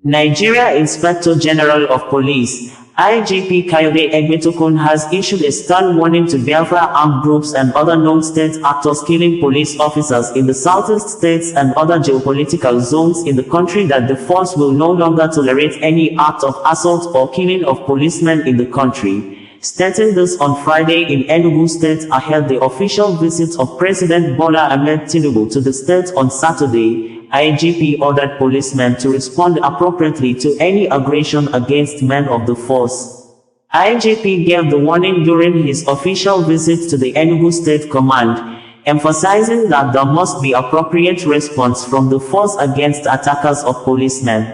Nigeria Inspector General of Police, IGP Kayode Egbetokun has issued a stern warning to Biafra armed groups and other known state actors killing police officers in the southeast states and other geopolitical zones in the country that the force will no longer tolerate any act of assault or killing of policemen in the country. Stating this on Friday in Enugu State ahead the official visit of President Bola Ahmed Tinubu to the state on Saturday, IGP ordered policemen to respond appropriately to any aggression against men of the force. IGP gave the warning during his official visit to the Enugu State Command, emphasizing that there must be appropriate response from the force against attackers of policemen.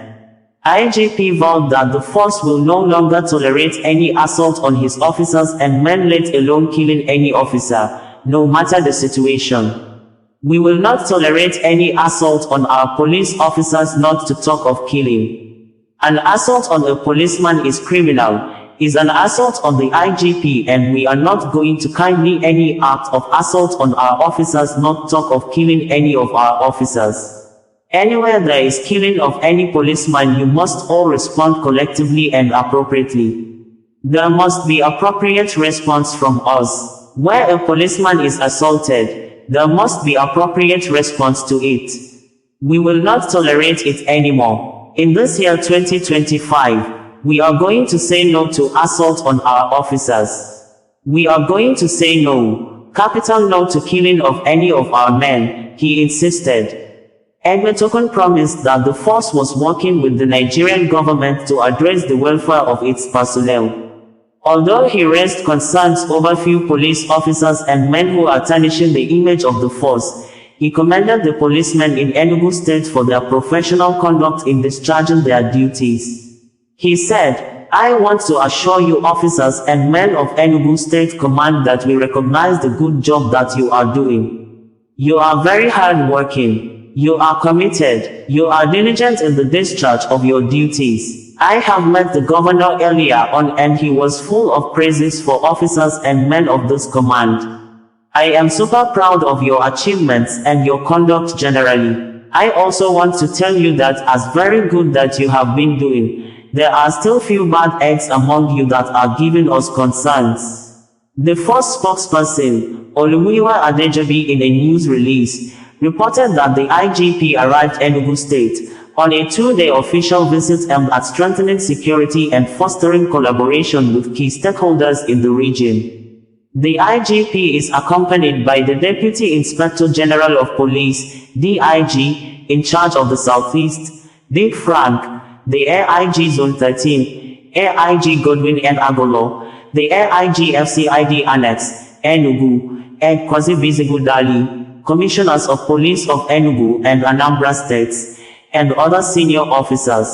IGP vowed that the force will no longer tolerate any assault on his officers and men, let alone killing any officer, no matter the situation. We will not tolerate any assault on our police officers, not to talk of killing. An assault on a policeman is criminal, is an assault on the IGP, and we are not going to kindly any act of assault on our officers, not talk of killing any of our officers. Anywhere there is killing of any policeman, you must all respond collectively and appropriately. There must be appropriate response from us. Where a policeman is assaulted, there must be appropriate response to it. We will not tolerate it anymore. In this year 2025, we are going to say no to assault on our officers. We are going to say no, capital no, to killing of any of our men, he insisted. Egbetokun promised that the force was working with the Nigerian government to address the welfare of its personnel. Although he raised concerns over few police officers and men who are tarnishing the image of the force, he commended the policemen in Enugu State for their professional conduct in discharging their duties. He said, "I want to assure you officers and men of Enugu State Command that we recognize the good job that you are doing. You are very hard-working. You are committed. You are diligent in the discharge of your duties. I have met the governor earlier on and he was full of praises for officers and men of this command. I am super proud of your achievements and your conduct generally. I also want to tell you that as very good that you have been doing, there are still few bad eggs among you that are giving us concerns." The force spokesperson, Olumuyiwa Adejobi, in a news release, reported that the IGP arrived Enugu State on a two-day official visit aimed at strengthening security and fostering collaboration with key stakeholders in the region. The IGP is accompanied by the Deputy Inspector General of Police, DIG, in charge of the Southeast, Dick Frank, the AIG Zone 13, AIG Godwin N. Agolo, the AIG FCID Annex, Enugu, and Kwazi Bizigudali, Commissioners of Police of Enugu and Anambra States, and other senior officers.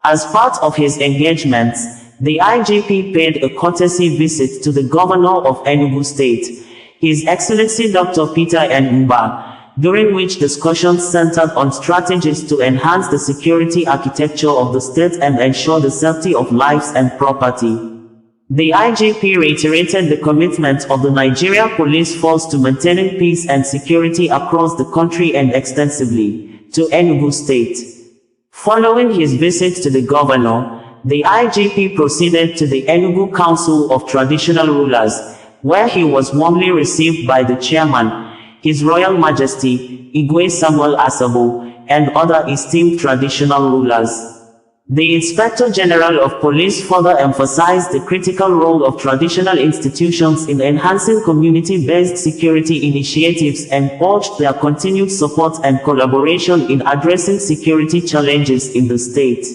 As part of his engagements, the IGP paid a courtesy visit to the Governor of Enugu State, His Excellency Dr. Peter N. Mba, during which discussions centered on strategies to enhance the security architecture of the state and ensure the safety of lives and property. The IGP reiterated the commitment of the Nigeria Police Force to maintaining peace and security across the country and extensively to Enugu State. Following his visit to the governor, the IGP proceeded to the Enugu Council of Traditional Rulers, where he was warmly received by the chairman, His Royal Majesty, Igwe Samuel Asabo, and other esteemed traditional rulers. The Inspector General of Police further emphasized the critical role of traditional institutions in enhancing community-based security initiatives and urged their continued support and collaboration in addressing security challenges in the state.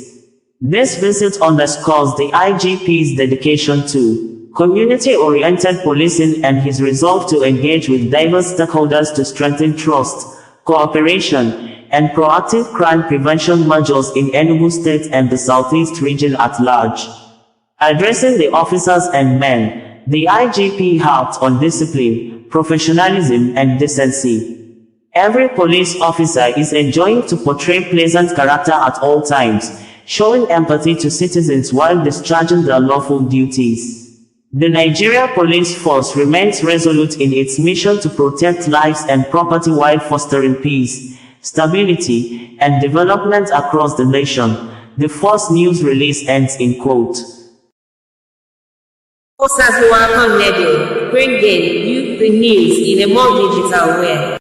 This visit underscores the IGP's dedication to community-oriented policing and his resolve to engage with diverse stakeholders to strengthen trust, cooperation, and proactive crime prevention measures in Enugu State and the Southeast region at large. Addressing the officers and men, the IGP harped on discipline, professionalism, and decency. Every police officer is enjoined to portray pleasant character at all times, showing empathy to citizens while discharging their lawful duties. The Nigeria Police Force remains resolute in its mission to protect lives and property while fostering peace, stability, and development across the nation, The first news release ends in quote. Bring you the news in a more digital way.